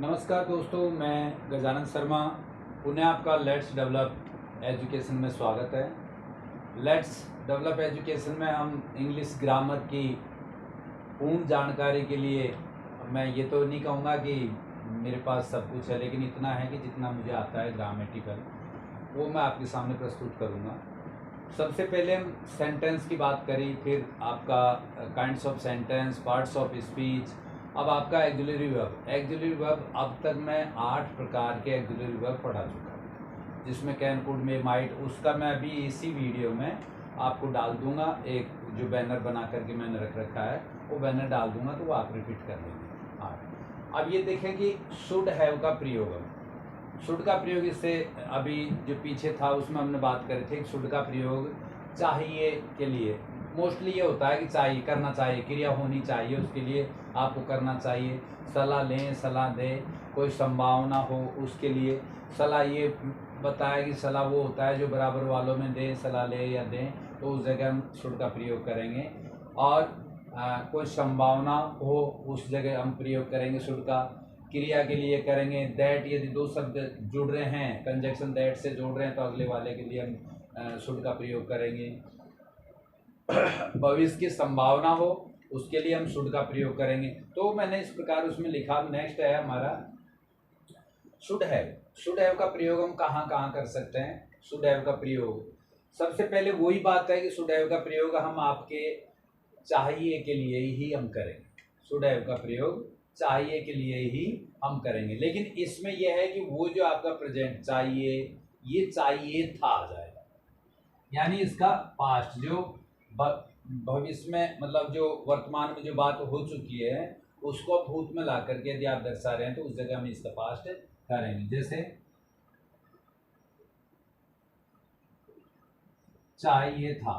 नमस्कार दोस्तों, मैं गजानन शर्मा। पुनः आपका लेट्स डेवलप एजुकेशन में स्वागत है। लेट्स डेवलप एजुकेशन में हम इंग्लिश ग्रामर की पूर्ण जानकारी के लिए, मैं ये तो नहीं कहूँगा कि मेरे पास सब कुछ है, लेकिन इतना है कि जितना मुझे आता है ग्रामेटिकल, वो मैं आपके सामने प्रस्तुत करूँगा। सबसे पहले हम सेंटेंस की बात करी, फिर आपका kinds of sentence, parts of speech, अब आपका एक्सिलरी वर्ब। एक्सिलरी वर्ब अब तक मैं 8 प्रकार के एक्सिलरी वर्ब पढ़ा चुका हूँ, जिसमें कैन, कुड, मे, माइट। उसका मैं अभी इसी वीडियो में आपको डाल दूंगा। एक जो बैनर बना करके मैंने रख रखा है, वो बैनर डाल दूंगा, तो वो आप रिपीट कर लेंगे। हाँ, अब ये देखें कि शुड हैव का प्रयोग। शुड का प्रयोग, इससे अभी जो पीछे था उसमें हमने बात करी थी, शुड का प्रयोग चाहिए के लिए मोस्टली ये होता है कि चाहिए, करना चाहिए, क्रिया होनी चाहिए, उसके लिए आपको करना चाहिए। सलाह लें, सलाह दें, कोई संभावना हो उसके लिए। सलाह ये बताया कि सलाह वो होता है जो बराबर वालों में दे, सलाह ले या दें, तो उस जगह हम शुड का प्रयोग करेंगे। और कोई संभावना हो उस जगह हम प्रयोग करेंगे शुड का। क्रिया के लिए करेंगे दैट, यदि दो शब्द जुड़ रहे हैं, कंजक्शन दैट से जोड़ रहे हैं, तो अगले वाले के लिए हम शुड का प्रयोग करेंगे। भविष्य की संभावना हो उसके लिए हम शुड का प्रयोग करेंगे। तो मैंने इस प्रकार उसमें लिखा। नेक्स्ट है हमारा शुड हैव। शुड हैव का प्रयोग हम कहाँ कहाँ कर सकते हैं? शुड हैव का प्रयोग सबसे पहले वही बात है कि शुड हैव का प्रयोग हम आपके चाहिए के लिए ही हम करेंगे। शुड हैव का प्रयोग चाहिए के लिए ही हम करेंगे, लेकिन इसमें यह है कि वो जो आपका प्रेजेंट चाहिए, ये चाहिए था आ जाएगा, यानी इसका पास्ट जो भविष्य में, मतलब जो वर्तमान में जो बात हो चुकी है, उसको भूत में ला करके यदि आप दर्शा रहे हैं, तो उस जगह हम इसका पास्ट करेंगे। जैसे चाहिए था,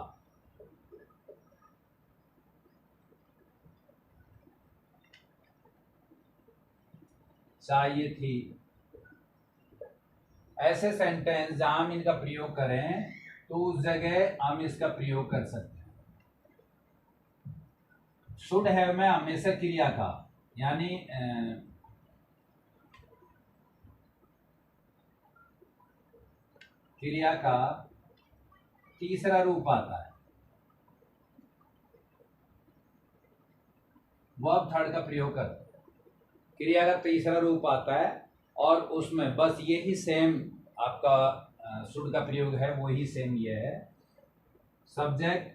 चाहिए थी। ऐसे सेंटेंस जहां हम इनका प्रयोग करें, तो उस जगह हम इसका प्रयोग कर सकते हैं। शुड हैव में हमेशा क्रिया का, यानी क्रिया का तीसरा रूप आता है, वर्ब थर्ड का प्रयोग करते हैं। क्रिया का तीसरा रूप आता है, और उसमें बस यही सेम आपका शुड का प्रयोग है, वही सेम ये है। Subject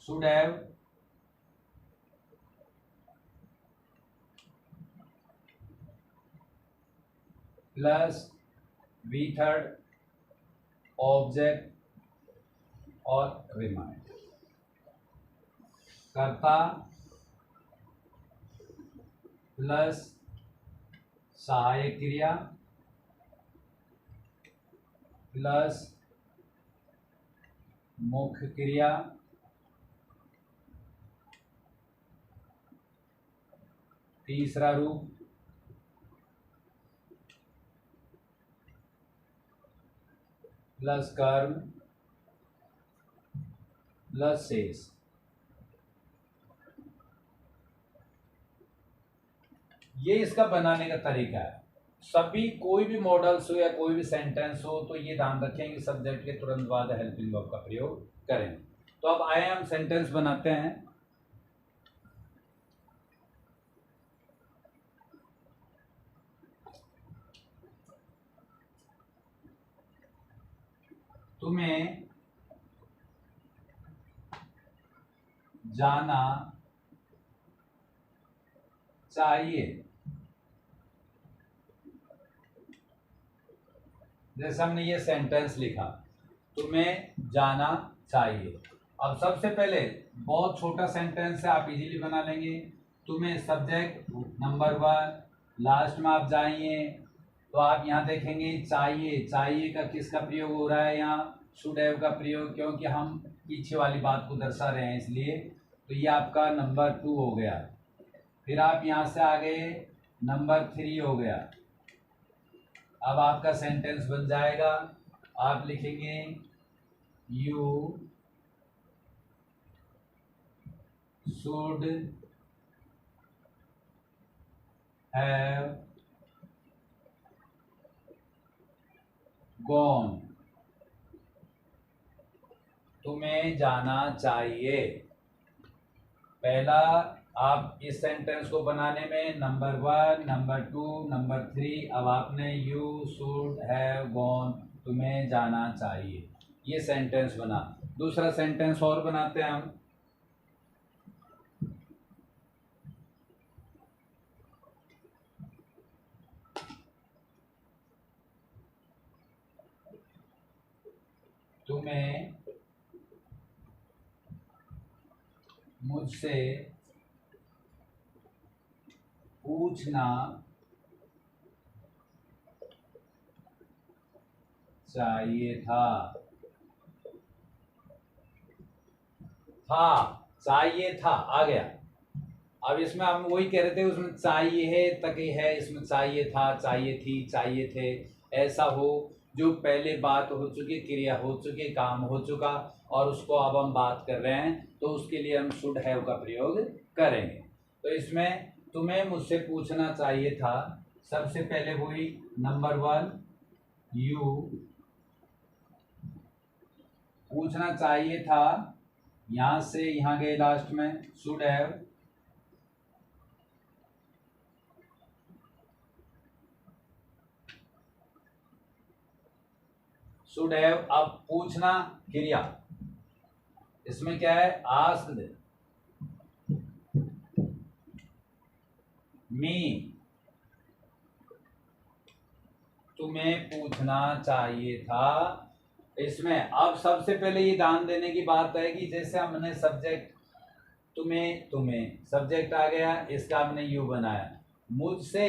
should have plus V third object और रिमाइंड। कर्ता प्लस सहायक क्रिया प्लस मुख्य क्रिया तीसरा रूप प्लस कर्म प्लस शेष। ये इसका बनाने का तरीका है। सभी कोई भी मॉडल्स हो या कोई भी सेंटेंस हो, तो ये ध्यान रखें कि सब्जेक्ट के तुरंत बाद हेल्पिंग वर्ब का प्रयोग करें। तो अब आए हम सेंटेंस बनाते हैं। तुम्हें जाना चाहिए। जैसे हमने ये सेंटेंस लिखा, तुम्हें जाना चाहिए। अब सबसे पहले बहुत छोटा सेंटेंस है, आप इजीली बना लेंगे। तुम्हें सब्जेक्ट नंबर 1, लास्ट में आप जाइए, तो आप यहाँ देखेंगे चाहिए। चाहिए का किसका प्रयोग हो रहा है? यहाँ शुड हैव का प्रयोग, क्योंकि हम पीछे वाली बात को दर्शा रहे हैं, इसलिए। तो ये आपका नंबर 2 हो गया। फिर आप यहाँ से आ गए, नंबर 3 हो गया। अब आपका सेंटेंस बन जाएगा। आप लिखेंगे यू शुड हैव गॉन, तुम्हें जाना चाहिए। पहला, आप इस सेंटेंस को बनाने में नंबर 1, नंबर 2, नंबर 3, अब आपने यू शुड हैव गॉन, तुम्हें जाना चाहिए, ये सेंटेंस बना। दूसरा सेंटेंस और बनाते हैं हम। तुम्हें मुझसे पूछना चाहिए था। चाहिए था आ गया। अब इसमें हम वही कह रहे थे, उसमें चाहिए है तक है, इसमें चाहिए था, चाहिए थी, चाहिए थे, ऐसा हो जो पहले बात हो चुकी, क्रिया हो चुकी, काम हो चुका, और उसको अब हम बात कर रहे हैं, तो उसके लिए हम शुड हैव का प्रयोग करेंगे। तो इसमें तुम्हें मुझसे पूछना चाहिए था, सबसे पहले हुई नंबर 1, यू पूछना चाहिए था, यहां से यहां गए लास्ट में शुड हैव, शुड हैव। अब पूछना क्रिया, इसमें क्या है, आस्क्ड मी, तुम्हें पूछना चाहिए था। इसमें अब सबसे पहले ये ध्यान देने की बात है कि जैसे हमने सब्जेक्ट तुम्हें सब्जेक्ट आ गया, इसका हमने यू बनाया, मुझसे,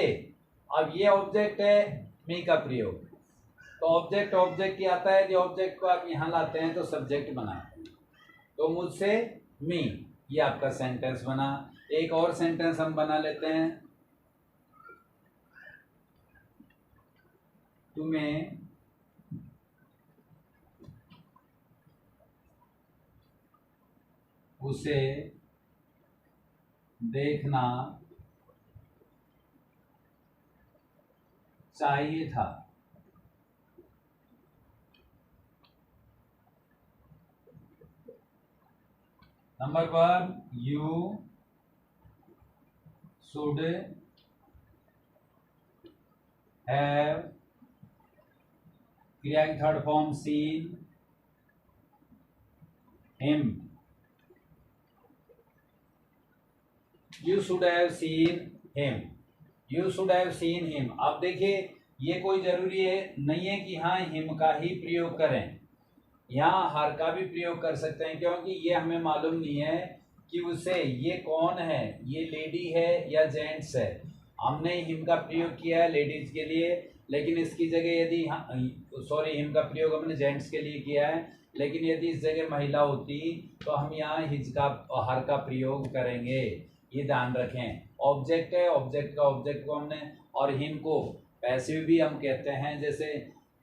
अब ये ऑब्जेक्ट है, मी का प्रयोग, तो ऑब्जेक्ट की आता है, जो ऑब्जेक्ट को आप यहाँ लाते हैं तो सब्जेक्ट बनाते हैं, तो मुझसे मी, ये आपका सेंटेंस बना। एक और सेंटेंस हम बना लेते हैं, तुम्हें उसे देखना चाहिए था। नंबर 1, यू शुड हैव, क्रिया की third form seen him, you should have seen him, you should have seen him. अब देखिए, ये कोई जरूरी है नहीं है कि हाँ हिम का ही प्रयोग करें, यहाँ हर का भी प्रयोग कर सकते हैं, क्योंकि ये हमें मालूम नहीं है कि उसे, ये कौन है, ये लेडी है या जेंट्स है। हमने हिम का प्रयोग किया है लेडीज के लिए, लेकिन इसकी जगह यदि सॉरी, हिम का प्रयोग हमने जेंट्स के लिए किया है, लेकिन यदि इस जगह महिला होती तो हम यहाँ हिज का हर का प्रयोग करेंगे, ये ध्यान रखें। ऑब्जेक्ट है, ऑब्जेक्ट का ऑब्जेक्ट को हमने, और हिम को पैसिव भी हम कहते हैं, जैसे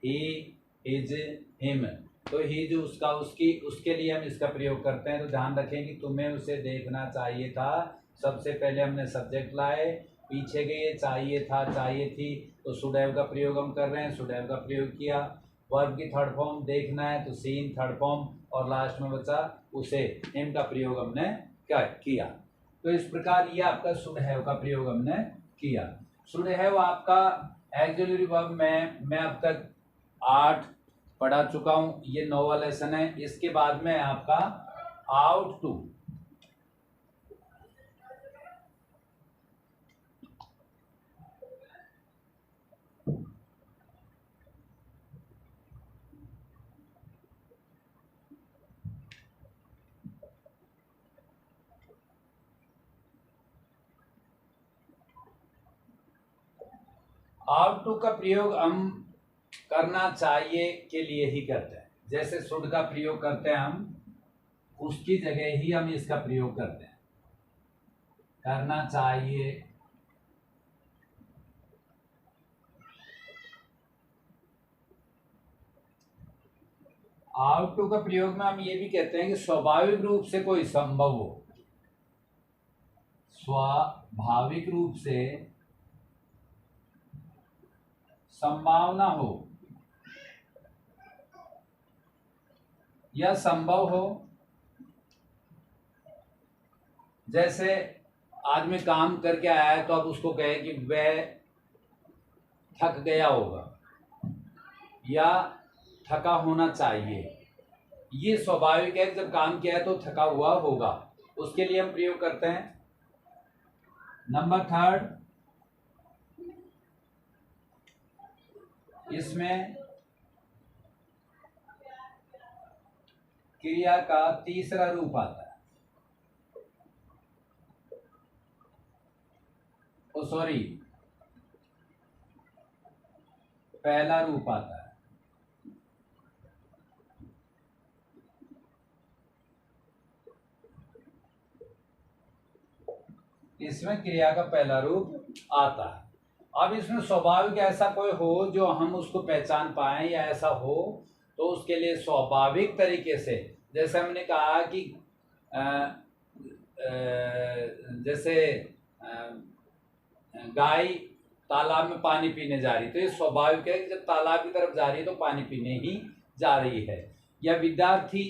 ही, हिज, हिम, तो हिज उसका, उसकी, उसके लिए हम इसका प्रयोग करते हैं। तो ध्यान रखें कि तुम्हें उसे देखना चाहिए था, सबसे पहले हमने सब्जेक्ट लाए, पीछे गए चाहिए था, चाहिए थी, तो शुड हैव का प्रयोग हम कर रहे हैं, शुड हैव का प्रयोग किया। वर्ब की थर्ड फॉर्म देखना है तो सीन थर्ड फॉर्म, और लास्ट में बचा उसे, हिम का प्रयोग हमने क्या किया। तो इस प्रकार ये आपका शुड हैव का प्रयोग हमने किया। शुड हैव आपका एक्सिलरी वर्ब में मैं अब तक 8 पढ़ा चुका हूं, ये 9वां लेसन है। इसके बाद में आपका आउट टू, आउट टू का प्रयोग हम करना चाहिए के लिए ही करते हैं, जैसे शुड का प्रयोग करते हैं हम, उसकी जगह ही हम इसका प्रयोग करते हैं, करना चाहिए। आउट टू का प्रयोग में हम ये भी कहते हैं कि स्वाभाविक रूप से कोई संभव हो, स्वाभाविक रूप से संभावना हो या संभव हो। जैसे आदमी काम करके आया है तो अब उसको कहे कि वह थक गया होगा या थका होना चाहिए। ये स्वाभाविक है, जब काम किया है तो थका हुआ होगा, उसके लिए हम प्रयोग करते हैं। नंबर थर्ड, इसमें क्रिया का तीसरा रूप आता है, सॉरी पहला रूप आता है। इसमें क्रिया का पहला रूप आता है। अब इसमें स्वाभाविक ऐसा कोई हो जो हम उसको पहचान पाए या ऐसा हो तो उसके लिए स्वाभाविक तरीके से, जैसे हमने कहा कि जैसे गाय तालाब में पानी पीने जा रही, तो ये स्वाभाविक है कि जब तालाब की तरफ जा रही है तो पानी पीने ही जा रही है। या विद्यार्थी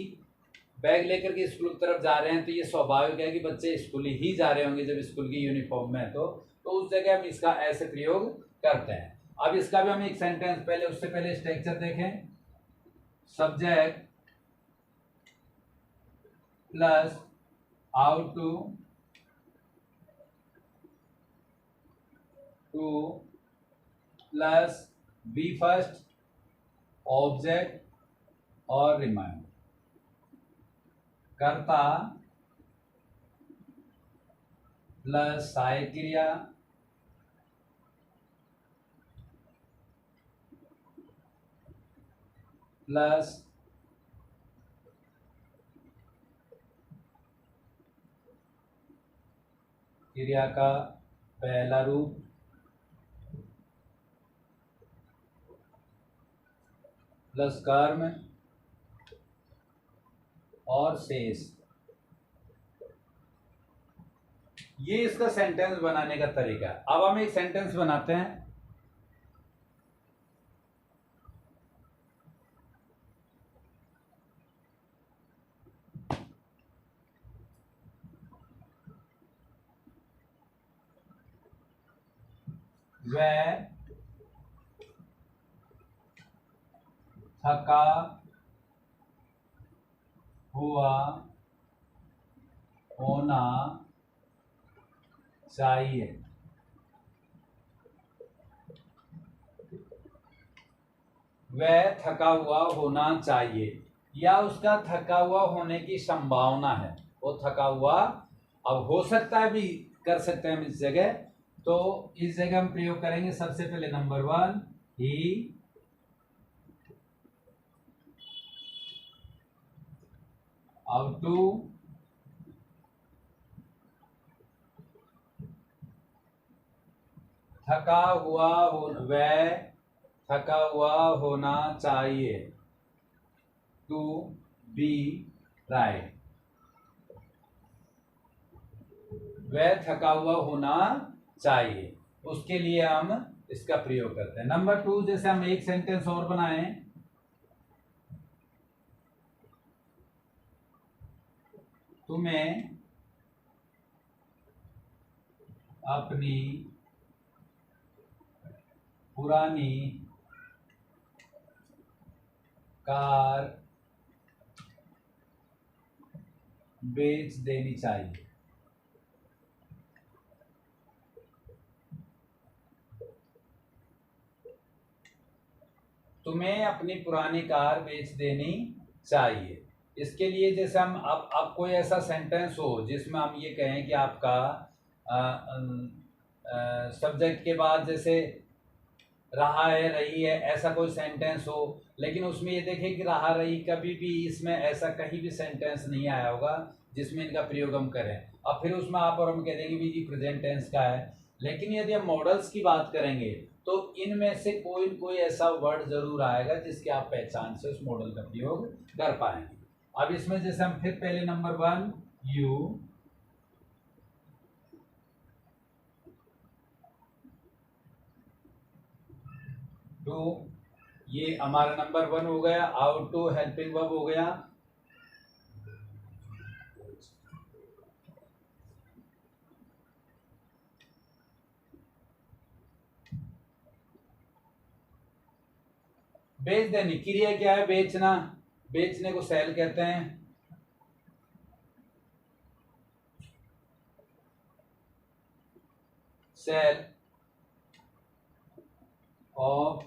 बैग लेकर के स्कूल की तरफ जा रहे हैं तो ये स्वाभाविक है कि बच्चे स्कूल ही जा रहे होंगे जब स्कूल की यूनिफॉर्म में है तो उस जगह हम इसका ऐसे प्रयोग करते हैं। अब इसका भी हम एक सेंटेंस पहले, उससे पहले स्ट्रक्चर देखें। Subject plus how to plus be first object और रिमाइंड, कर्ता प्लस सहायक क्रिया प्लस क्रिया का पहला रूप प्लस कर्म और शेष। ये इसका सेंटेंस बनाने का तरीका है। अब हम एक सेंटेंस बनाते हैं। वह थका हुआ होना चाहिए। वह थका हुआ होना चाहिए या उसका थका हुआ होने की संभावना है। वो थका हुआ, अब हो सकता है भी कर सकते हैं हम इस जगह, तो इस जगह हम प्रयोग करेंगे सबसे पहले नंबर 1 ही हाउ टू थका हुआ हो, वह थका हुआ होना चाहिए, टू बी राइट। वह थका हुआ होना चाहिए, उसके लिए हम इसका प्रयोग करते हैं। नंबर 2, जैसे हम एक सेंटेंस और बनाएं। तुम्हें अपनी पुरानी कार बेच देनी चाहिए। तुम्हें अपनी पुरानी कार बेच देनी चाहिए। इसके लिए जैसे हम अब कोई ऐसा सेंटेंस हो जिसमें हम ये कहें कि आपका सब्जेक्ट के बाद जैसे रहा है, रही है, ऐसा कोई सेंटेंस हो, लेकिन उसमें ये देखें कि रहा रही कभी भी इसमें ऐसा कहीं भी सेंटेंस नहीं आया होगा जिसमें इनका प्रयोग हम करें। अब फिर उसमें आप और हम कह देंगे भी जी प्रेजेंट टेंस का है। लेकिन यदि हम मॉडल्स की बात करेंगे तो इनमें से कोई न कोई ऐसा वर्ड जरूर आएगा जिसके आप पहचान से उस मॉडल का प्रयोग कर पाएंगे। अब इसमें जैसे हम फिर पहले नंबर 1 यू टू, ये हमारा नंबर 1 हो गया। आउट टू हेल्पिंग वर्ब हो गया। बेच देनी, क्रिया क्या है? बेचना। बेचने को सेल कहते हैं। Sell off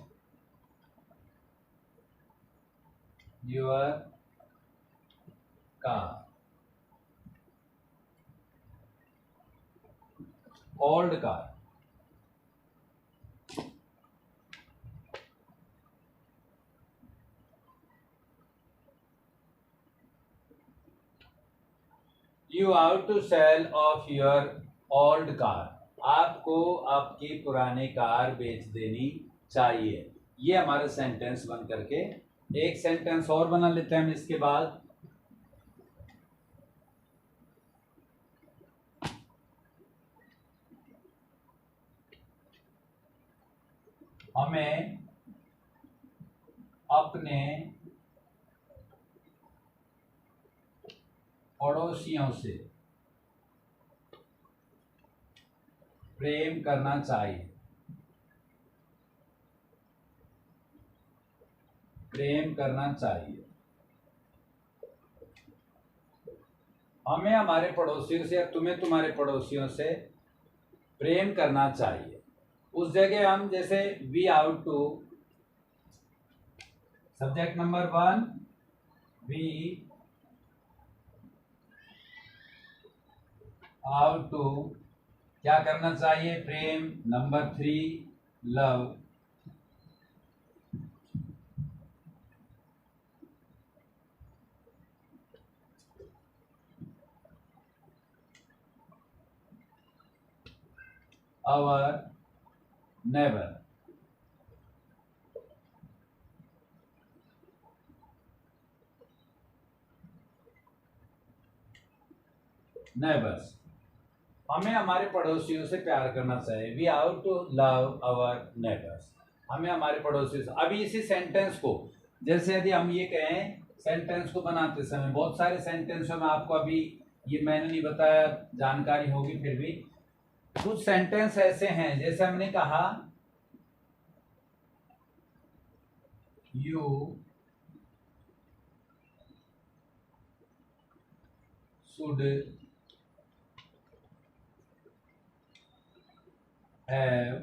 your car, old car. You have to sell off your old car, आपको आपकी पुरानी कार बेच देनी चाहिए। ये हमारा सेंटेंस बन करके, एक सेंटेंस और बना लेते हैं हम इसके बाद। हमें अपने पड़ोसियों से प्रेम करना चाहिए। प्रेम करना चाहिए। हमें हमारे पड़ोसियों से या तुम्हें तुम्हारे पड़ोसियों से प्रेम करना चाहिए। उस जगह हम जैसे we ought to, subject number 1 we ought to क्या करना चाहिए? प्रेम। Number 3 love. Our neighbour. Neighbours, हमें हमारे पड़ोसियों से प्यार करना चाहिए। We ought to love our neighbours, हमें हमारे पड़ोसियों से। अभी इसी सेंटेंस को जैसे यदि हम ये कहें, सेंटेंस को बनाते समय बहुत सारे सेंटेंस में आपको अभी ये मैंने नहीं बताया, जानकारी होगी, फिर भी कुछ सेंटेंस ऐसे हैं जैसे हमने कहा you should have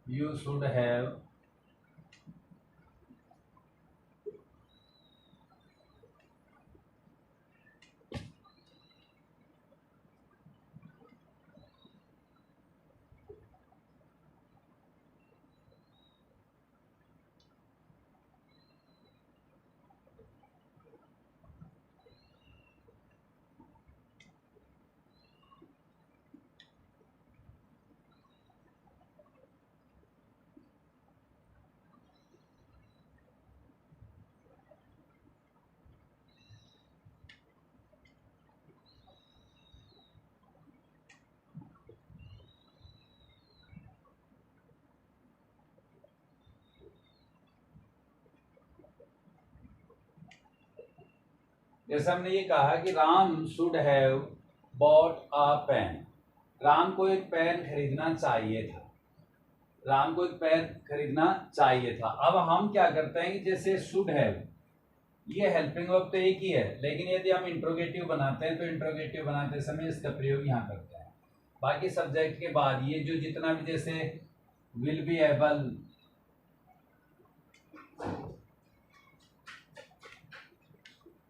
you should have जैसे हमने ये कहा कि Ram should have bought a pen, Ram को एक पेन खरीदना चाहिए था। राम को एक पेन खरीदना चाहिए था। अब हम क्या करते हैं कि जैसे शुड हैव, ये हेल्पिंग वर्ब तो एक ही है, लेकिन यदि हम इंट्रोगेटिव बनाते हैं तो इंट्रोगेटिव बनाते समय इसका प्रयोग यहाँ करते हैं। बाकी सब्जेक्ट के बाद ये जो जितना भी जैसे will be able,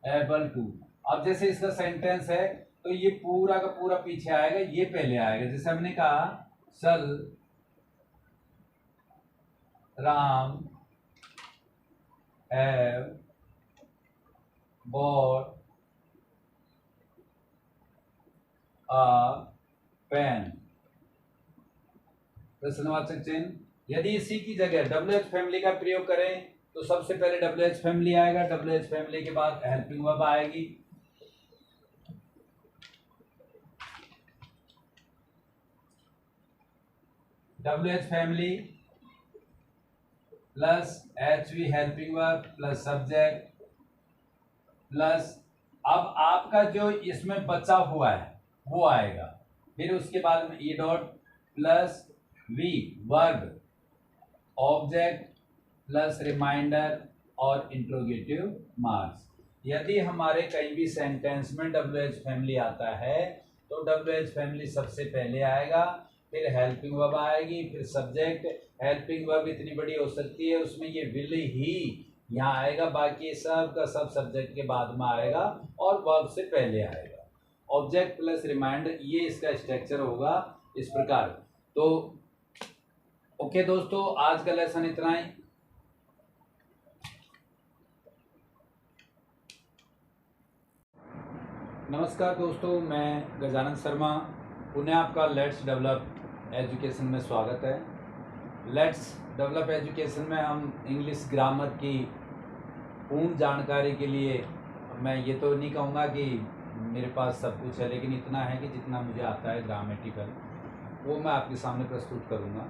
able to, अब जैसे इसका सेंटेंस है तो ये पूरा का पूरा पीछे आएगा, ये पहले आएगा। जैसे हमने कहा shall Ram have bought a pen, प्रश्नवाचक चिन्ह। यदि इसी की जगह WH फैमिली का प्रयोग करें तो सबसे पहले WH फैमिली आएगा, WH फैमिली के बाद हेल्पिंग वर्ब आएगी। WH family plus HV helping verb plus subject plus अब आपका जो इसमें बचा हुआ है वो आएगा, फिर उसके बाद में E dot plus V verb object plus reminder और इंट्रोगेटिव मार्क्स। यदि हमारे कहीं भी सेंटेंस में WH फैमिली आता है तो WH फैमिली सबसे पहले आएगा, फिर हेल्पिंग वर्ब आएगी, फिर सब्जेक्ट। हेल्पिंग वर्ब इतनी बड़ी हो सकती है उसमें ये विल ही यहाँ आएगा, बाकी सब का सब सब्जेक्ट के बाद में आएगा और वर्ब से पहले आएगा। ऑब्जेक्ट प्लस रिमाइंडर, ये इसका स्ट्रक्चर होगा इस प्रकार। तो ओके दोस्तों, आज का लेसन इतना ही। नमस्कार दोस्तों, मैं गजानन शर्मा, पुनः आपका लेट्स डेवलप एजुकेशन में स्वागत है। लेट्स डेवलप एजुकेशन में हम इंग्लिश ग्रामर की पूर्ण जानकारी के लिए, मैं ये तो नहीं कहूँगा कि मेरे पास सब कुछ है, लेकिन इतना है कि जितना मुझे आता है ग्रामेटिकल वो मैं आपके सामने प्रस्तुत करूँगा।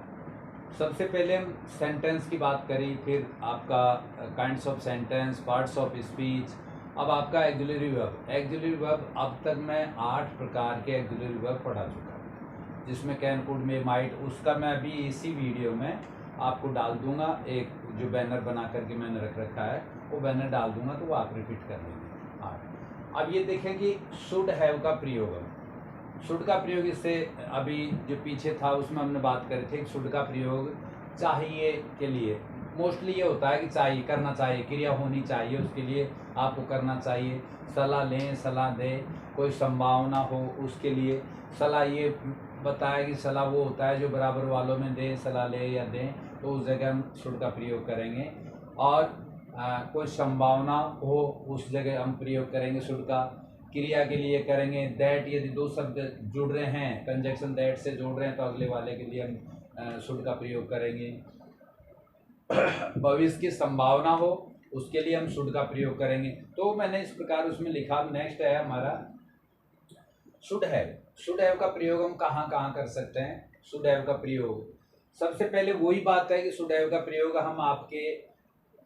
सबसे पहले हम सेंटेंस की बात करी, फिर आपका kinds of sentence, parts of speech, अब आपका एक्सिलरी वर्ब। एक्सिलरी वर्ब अब तक मैं 8 प्रकार के एक्सिलरी वर्ब पढ़ा चुका हूँ, जिसमें कैन, कुड, मे, माइट। उसका मैं अभी इसी वीडियो में आपको डाल दूंगा, एक जो बैनर बना करके मैंने रख रखा है वो बैनर डाल दूंगा, तो वो आप रिपीट कर लेंगे। हाँ, अब ये देखें कि शुड हैव का प्रयोग है। शुड का प्रयोग इससे अभी जो पीछे था उसमें हमने बात करी थी, शुड का प्रयोग चाहिए के लिए मोस्टली ये होता है कि चाहिए, करना चाहिए, क्रिया होनी चाहिए, उसके लिए आपको करना चाहिए। सलाह लें, सलाह दें, कोई संभावना हो उसके लिए सलाह, ये बताया कि सलाह वो होता है जो बराबर वालों में दे, सलाह ले या दें, तो उस जगह हम शुड का प्रयोग करेंगे। और कोई संभावना हो उस जगह हम प्रयोग करेंगे शुड का। क्रिया के लिए करेंगे दैट, यदि दो शब्द जुड़ रहे हैं, कंजक्शन दैट से जोड़ रहे हैं, तो अगले वाले के लिए हम शुड का प्रयोग करेंगे। भविष्य की संभावना हो उसके लिए हम शुड का प्रयोग करेंगे। तो मैंने इस प्रकार उसमें लिखा। नेक्स्ट है हमारा शुड हैव। शुड हैव का प्रयोग हम कहाँ कहाँ कर सकते हैं? शुड हैव का प्रयोग सबसे पहले वही बात है कि शुड हैव का प्रयोग हम आपके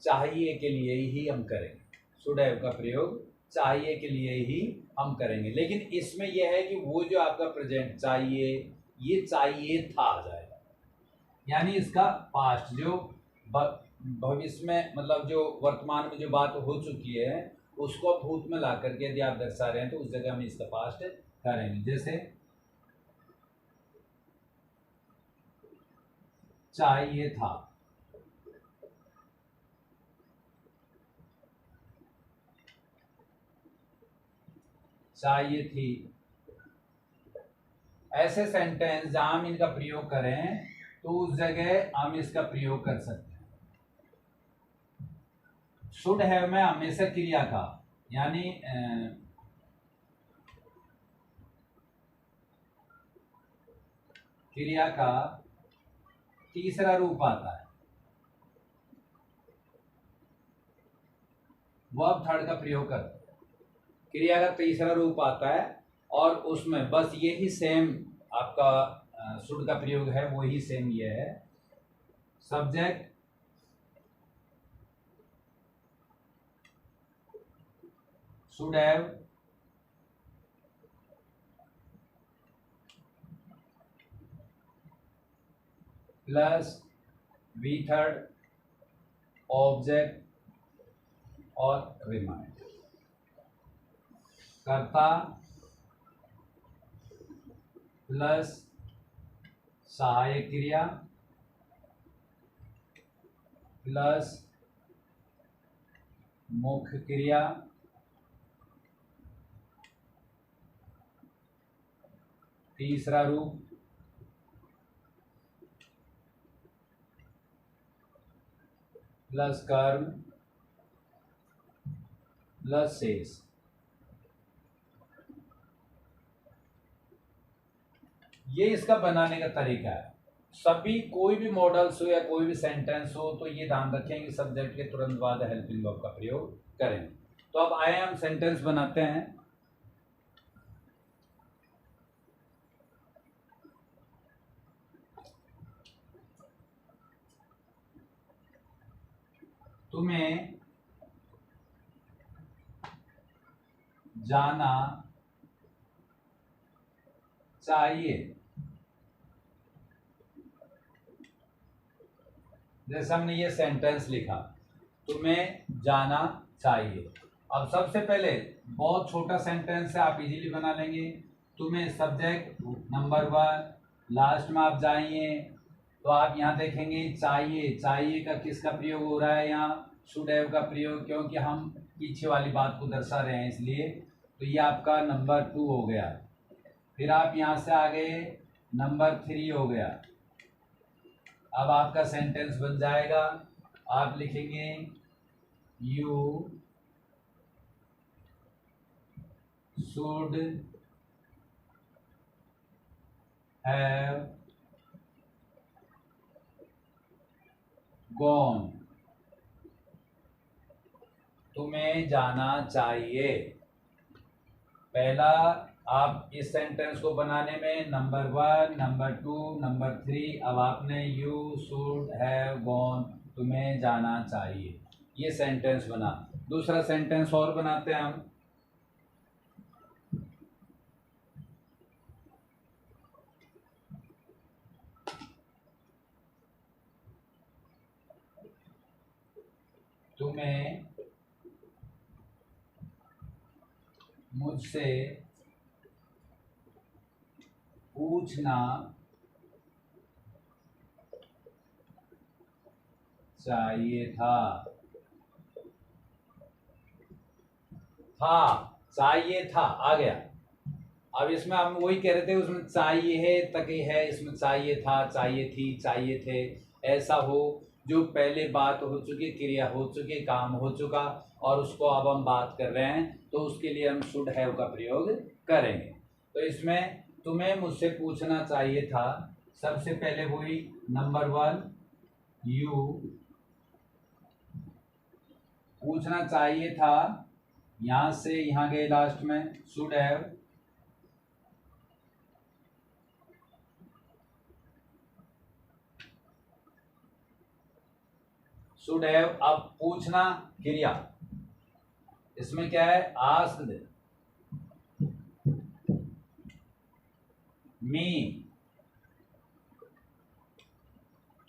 चाहिए के लिए ही हम करेंगे। शुड हैव का प्रयोग चाहिए के लिए ही हम करेंगे, लेकिन इसमें यह है कि वो जो आपका प्रेजेंट चाहिए, ये चाहिए था आ जाएगा, यानी इसका पास्ट जो भविष्य में, मतलब जो वर्तमान में जो बात हो चुकी है उसको भूत में ला करके यदि आप दर्शा रहे हैं तो उस जगह हम इसका पास्ट करेंगे। जैसे चाहिए था, चाहिए थी, ऐसे सेंटेंस जहां हम इनका प्रयोग करें तो उस जगह हम इसका प्रयोग कर सकते हैं। शुड हैव में हमेशा क्रिया का, यानी क्रिया का तीसरा रूप आता है, वर्ब थर्ड का प्रयोग करते हैं। क्रिया का तीसरा रूप आता है और उसमें बस यही सेम आपका शुड का प्रयोग है, वही सेम ये है। Subject should have plus V third object और रिमाइंड। कर्ता प्लस सहायक क्रिया प्लस मुख्य क्रिया तीसरा रूप प्लस कर्म प्लस शेष। ये इसका बनाने का तरीका है। सभी कोई भी मॉडल्स हो या कोई भी सेंटेंस हो तो ये ध्यान रखें कि सब्जेक्ट के तुरंत बाद हेल्पिंग वर्ब का प्रयोग करें। तो अब आए हम सेंटेंस बनाते हैं। तुम्हें जाना चाहिए। जैसे हमने ये सेंटेंस लिखा, तुम्हें जाना चाहिए। अब सबसे पहले बहुत छोटा सेंटेंस है, आप इजीली बना लेंगे। तुम्हें सब्जेक्ट नंबर 1, लास्ट में आप जाइए तो आप यहाँ देखेंगे चाहिए। चाहिए का किसका प्रयोग हो रहा है यहाँ? शुड हैव का प्रयोग, क्योंकि हम पीछे वाली बात को दर्शा रहे हैं इसलिए। तो ये आपका नंबर 2 हो गया। फिर आप यहाँ से आगे नंबर 3 हो गया। अब आपका सेंटेंस बन जाएगा, आप लिखेंगे यू शुड हैव गॉन। तुम्हें जाना चाहिए। पहला आप इस सेंटेंस को बनाने में नंबर 1, नंबर 2, नंबर 3, अब आपने यू शुड हैव गॉन, तुम्हें जाना चाहिए, ये सेंटेंस बना। दूसरा सेंटेंस और बनाते हैं हम। तुम्हें मुझसे पूछना चाहिए था। चाहिए था आ गया। अब इसमें हम वही कह रहे थे, उसमें चाहिए है तक ही है, इसमें चाहिए था, चाहिए थी, चाहिए थे, ऐसा हो जो पहले बात हो चुकी, क्रिया हो चुकी, काम हो चुका और उसको अब हम बात कर रहे हैं, तो उसके लिए हम शुड हैव का प्रयोग करेंगे। तो इसमें तुम्हें मुझसे पूछना चाहिए था, सबसे पहले हुई नंबर 1 यू, पूछना चाहिए था, यहां से यहां गए लास्ट में शुड हैव, शुड हैव। अब पूछना क्रिया, इसमें क्या है? आस्क्ड मी,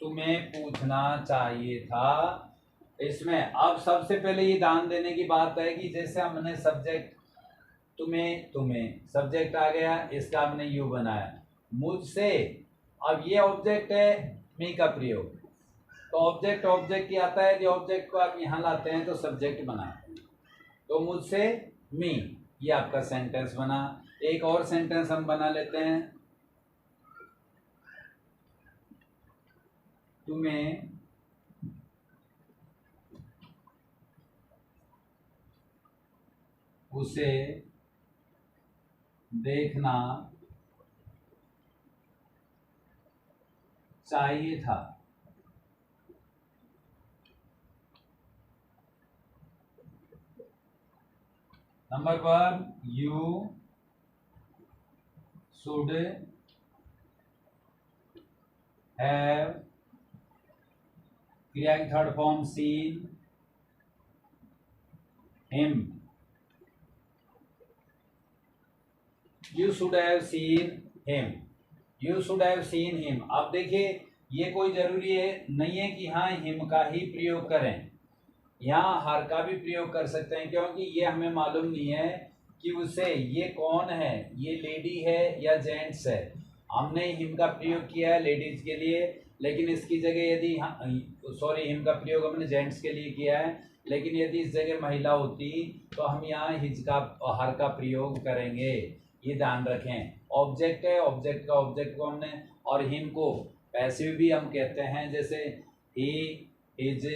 तुम्हें पूछना चाहिए था। इसमें अब सबसे पहले ये ध्यान देने की बात है कि जैसे हमने सब्जेक्ट तुम्हें सब्जेक्ट आ गया, इसका हमने यू बनाया, मुझसे, अब ये ऑब्जेक्ट है मी का प्रयोग, तो ऑब्जेक्ट ही आता है। यदि ऑब्जेक्ट को आप यहाँ लाते हैं तो सब्जेक्ट बना, तो मुझसे मी, ये आपका सेंटेंस बना। एक और सेंटेंस हम बना लेते हैं, तुम्हें उसे देखना चाहिए था। नंबर 1 यू शुड हैव, क्रिया की third form seen him, you should have seen him, you should have seen him. अब देखिए ये कोई जरूरी है नहीं है कि हाँ हिम का ही प्रयोग करें, यहाँ हर का भी प्रयोग कर सकते हैं, क्योंकि ये हमें मालूम नहीं है कि उसे, ये कौन है, ये लेडी है या जेंट्स है। हमने हिम का प्रयोग किया है लेडीज के लिए, लेकिन इसकी जगह यदि हिम का प्रयोग हमने जेंट्स के लिए किया है, लेकिन यदि इस जगह महिला होती तो हम यहाँ हिज का हर का प्रयोग करेंगे, ये ध्यान रखें। ऑब्जेक्ट है, ऑब्जेक्ट को हमने, और हिम को पैसिव भी हम कहते हैं, जैसे ही, हिज,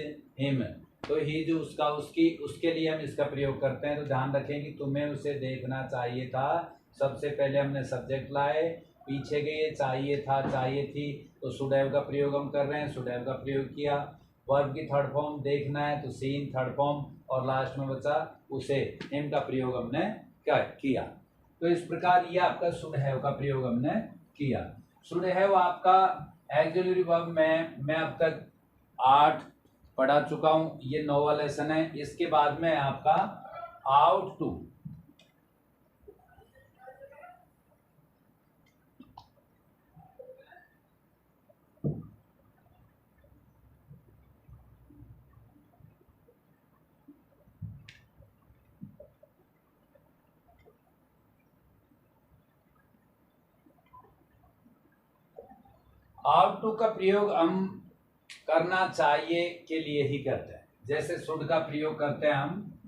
हिम, तो हिज उसका, उसकी, उसके लिए हम इसका प्रयोग करते हैं। तो ध्यान रखें कि तुम्हें उसे देखना चाहिए था, सबसे पहले हमने सब्जेक्ट लाए, पीछे गए चाहिए था, चाहिए थी, तो शुड हैव का प्रयोग हम कर रहे हैं, शुड हैव का प्रयोग किया। वर्ब की थर्ड फॉर्म देखना है तो सीन थर्ड फॉर्म, और लास्ट में बचा उसे, हिम का प्रयोग हमने क्या किया। तो इस प्रकार ये आपका शुड हैव का प्रयोग हमने किया। शुड हैव आपका एक्सिलरी वर्ब में मैं अब तक 8 पढ़ा चुका हूँ, ये 9वां लेसन है। इसके बाद में आपका आउट टू। आउट टू का प्रयोग हम करना चाहिए के लिए ही करते हैं। जैसे शुड का प्रयोग करते हैं हम,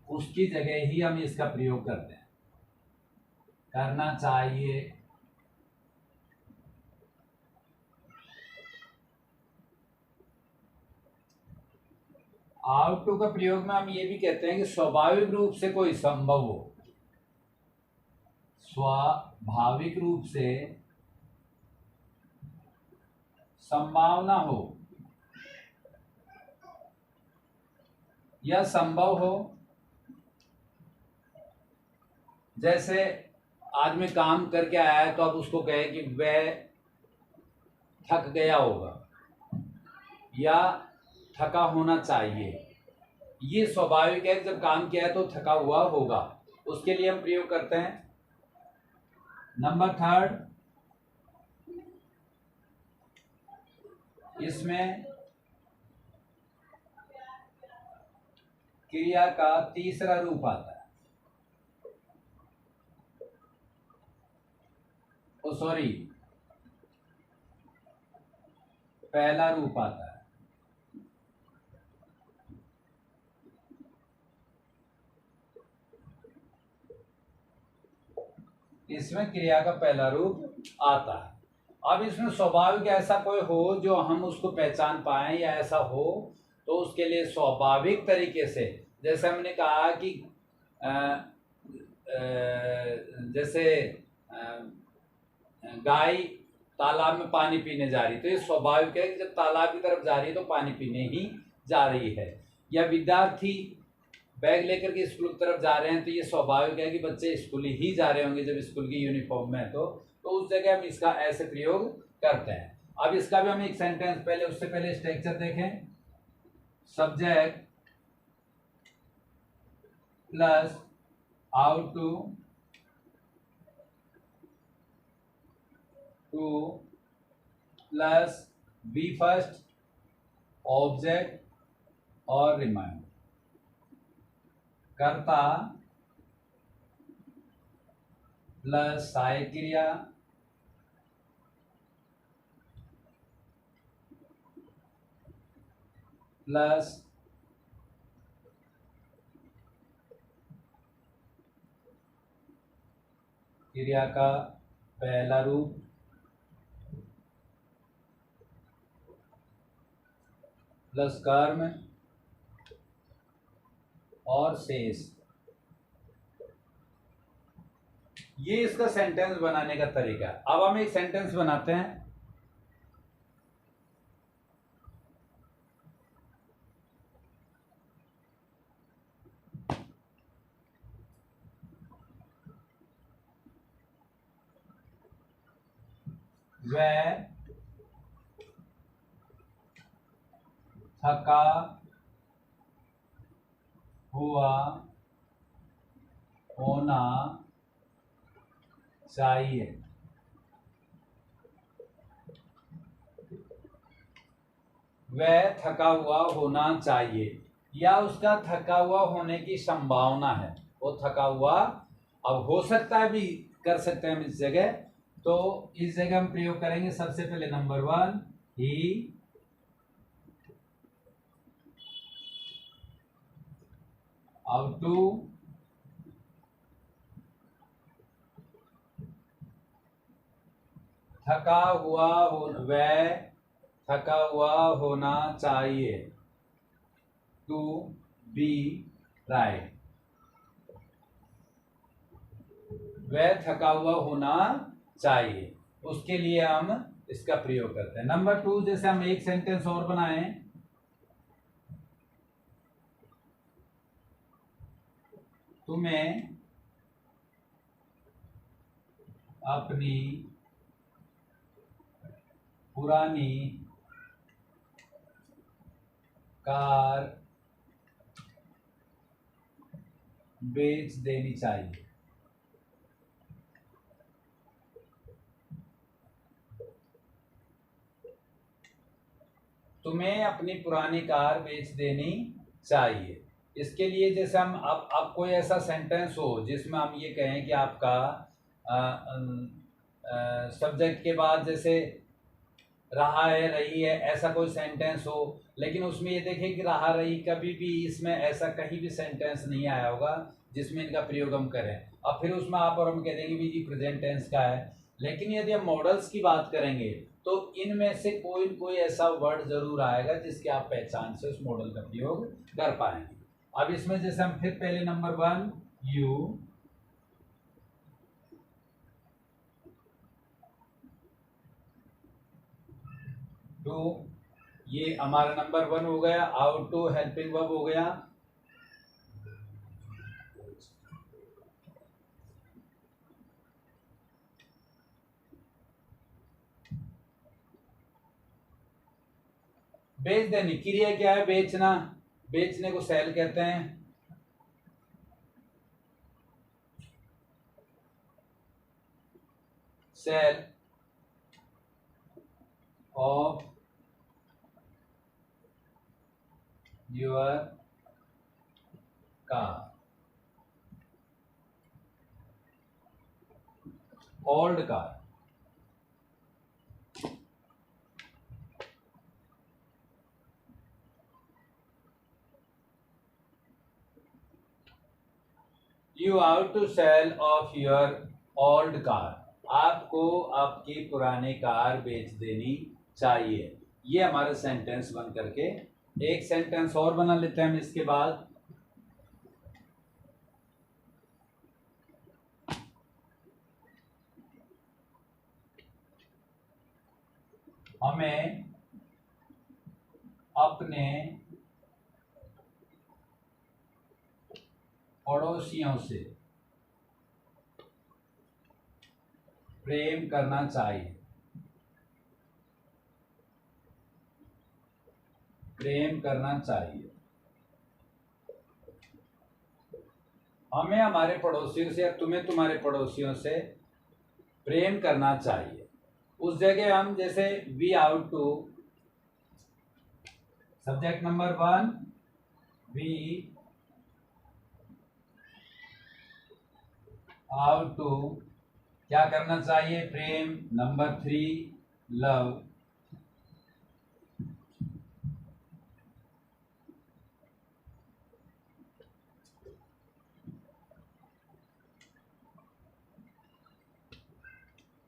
उसकी जगह ही हम इसका प्रयोग करते हैं। करना चाहिए, आउट टू का प्रयोग में हम ये भी कहते हैं कि स्वाभाविक रूप से कोई संभव हो, स्वाभाविक रूप से संभावना हो या संभव हो। जैसे आदमी काम करके आया है तो अब उसको कहे कि वह थक गया होगा या थका होना चाहिए। ये स्वाभाविक है कि जब काम किया है तो थका हुआ होगा, उसके लिए हम प्रयोग करते हैं। नंबर 3, इसमें क्रिया का तीसरा रूप आता है, सॉरी, पहला रूप आता है। इसमें क्रिया का पहला रूप आता है। अब इसमें स्वाभाविक ऐसा कोई हो जो हम उसको पहचान पाए या ऐसा हो तो उसके लिए स्वाभाविक तरीके से, जैसे हमने कहा कि जैसे गाय तालाब में पानी पीने जा रही, तो ये स्वाभाविक है कि जब तालाब की तरफ जा रही है तो पानी पीने ही जा रही है। या विद्यार्थी बैग लेकर के स्कूल की तरफ जा रहे हैं तो ये स्वाभाविक है कि बच्चे स्कूल ही जा रहे होंगे जब स्कूल की यूनिफॉर्म में है तो उस जगह हम इसका ऐसे प्रयोग करते हैं। अब इसका भी हम एक सेंटेंस, पहले उससे पहले स्ट्रक्चर देखें। Subject plus ought to plus be first object और रिमाइंड, कर्ता प्लस सहायक क्रिया प्लस क्रिया का पहला रूप प्लस कर्म और शेष। ये इसका सेंटेंस बनाने का तरीका है। अब हम एक सेंटेंस बनाते हैं। वह थका हुआ होना चाहिए। वह थका हुआ होना चाहिए या उसका थका हुआ होने की संभावना है। वो थका हुआ, अब हो सकता है भी कर सकते हैं हम इस जगह, तो इस जगह हम प्रयोग करेंगे सबसे पहले नंबर 1, ही आउट टू थका हुआ हो, वह थका हुआ होना चाहिए, टू बी राइट। वह थका हुआ होना चाहिए, उसके लिए हम इसका प्रयोग करते हैं। नंबर 2, जैसे हम एक सेंटेंस और बनाएं। तुम्हें अपनी पुरानी कार बेच देनी चाहिए। तुम्हें अपनी पुरानी कार बेच देनी चाहिए। इसके लिए जैसे हम अब कोई ऐसा सेंटेंस हो जिसमें हम ये कहें कि आपका सब्जेक्ट के बाद जैसे रहा है, रही है, ऐसा कोई सेंटेंस हो, लेकिन उसमें ये देखें कि रहा रही कभी भी इसमें ऐसा कहीं भी सेंटेंस नहीं आया होगा जिसमें इनका प्रयोग हम करें। अब फिर उसमें आप और हम कह देंगे भी जी प्रेजेंट टेंस का है। लेकिन यदि हम मॉडल्स की बात करेंगे तो इनमें से कोई कोई ऐसा वर्ड जरूर आएगा जिसके आप पहचान से उस मॉडल का प्रयोग कर पाएंगे। अब इसमें जैसे हम फिर पहले नंबर 1 यू, टू, ये हमारा नंबर 1 हो गया। आउट टू हेल्पिंग वर्ब हो गया। बेच देनी क्रिया क्या है? बेचना। बेचने को सेल कहते हैं। Sell off your car, old car. You have to sell off your old car. आपको आपकी पुरानी कार बेच देनी चाहिए। ये हमारे सेंटेंस बन करके, एक सेंटेंस और बना लेते हैं हम इसके बाद। हमें अपने पड़ोसियों से प्रेम करना चाहिए। प्रेम करना चाहिए। हमें हमारे पड़ोसियों से या तुम्हें तुम्हारे पड़ोसियों से प्रेम करना चाहिए। उस जगह हम जैसे we ought to, subject number 1 we ought to क्या करना चाहिए? प्रेम। Number 3 love.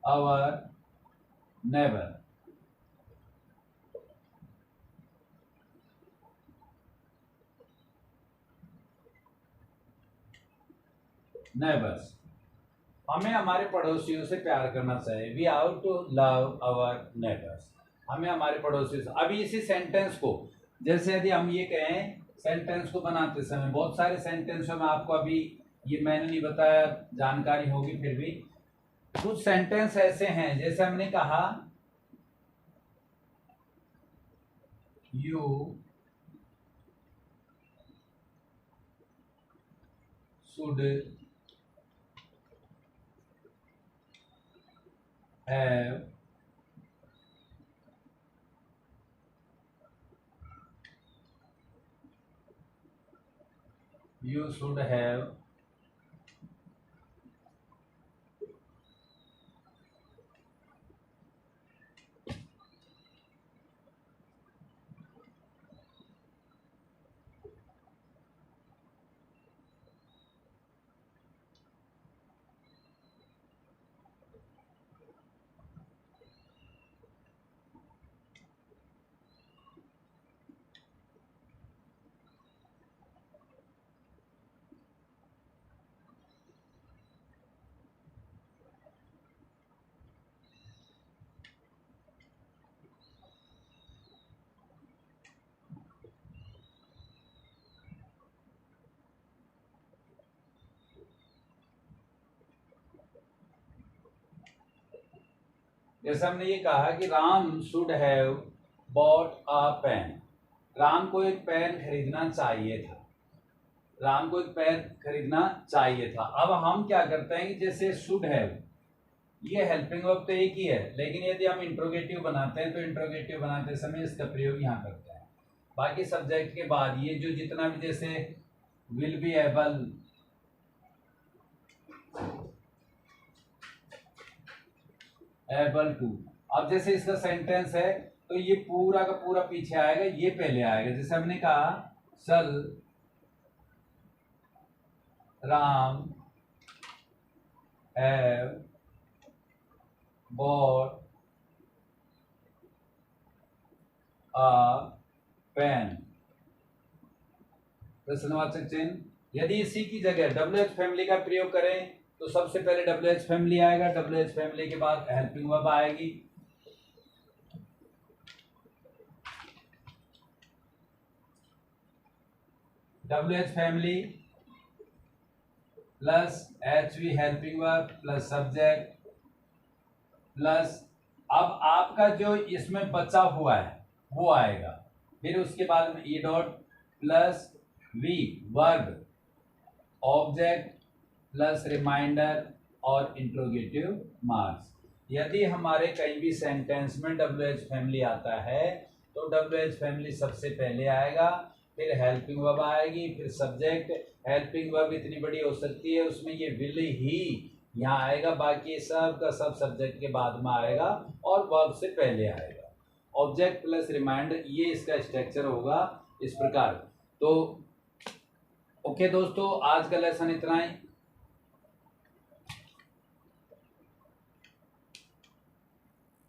Our neighbour. Neighbours. हमें हमारे पड़ोसियों से प्यार करना चाहिए। We ought to love our neighbours. हमें हमारे पड़ोसियों से। अभी इसी सेंटेंस को जैसे यदि हम ये कहें, सेंटेंस को बनाते समय बहुत सारे सेंटेंस में आपको अभी ये मैंने नहीं बताया, जानकारी होगी फिर भी। कुछ सेंटेंस ऐसे हैं जैसे हमने कहा you should have you should have जैसे हमने ये कहा कि Ram should have bought a pen. Ram को एक पेन खरीदना चाहिए था। राम को एक पेन खरीदना चाहिए था। अब हम क्या करते हैं कि जैसे शुड हैव, ये हेल्पिंग वर्ब तो एक ही है, लेकिन यदि हम इंट्रोगेटिव बनाते हैं तो इंट्रोगेटिव बनाते समय इसका प्रयोग यहाँ करते हैं। बाकी सब्जेक्ट के बाद ये जो जितना भी जैसे will be able, able to, अब जैसे इसका सेंटेंस है तो ये पूरा का पूरा पीछे आएगा, ये पहले आएगा। जैसे हमने कहा shall Ram have bought a pen, प्रश्नवाचक चिन्ह। यदि इसी की जगह WH फैमिली का प्रयोग करें तो सबसे पहले WH फैमिली आएगा, WH फैमिली के बाद हेल्पिंग वर्ब आएगी। WH family plus HV helping verb plus subject plus अब आपका जो इसमें बचा हुआ है वो आएगा। फिर उसके बाद में E dot plus V verb object plus reminder और इंट्रोगेटिव मार्क्स। यदि हमारे कहीं भी सेंटेंस में WH फैमिली आता है तो WH फैमिली सबसे पहले आएगा, फिर हेल्पिंग वर्ब आएगी, फिर सब्जेक्ट। हेल्पिंग वर्ब इतनी बड़ी हो सकती है उसमें ये विल ही यहाँ आएगा, बाकी सब का सब सब्जेक्ट के बाद में आएगा और वर्ब से पहले आएगा। ऑब्जेक्ट प्लस रिमाइंडर, ये इसका स्ट्रक्चर होगा इस प्रकार। तो ओके दोस्तों, आज का लेसन इतना ही।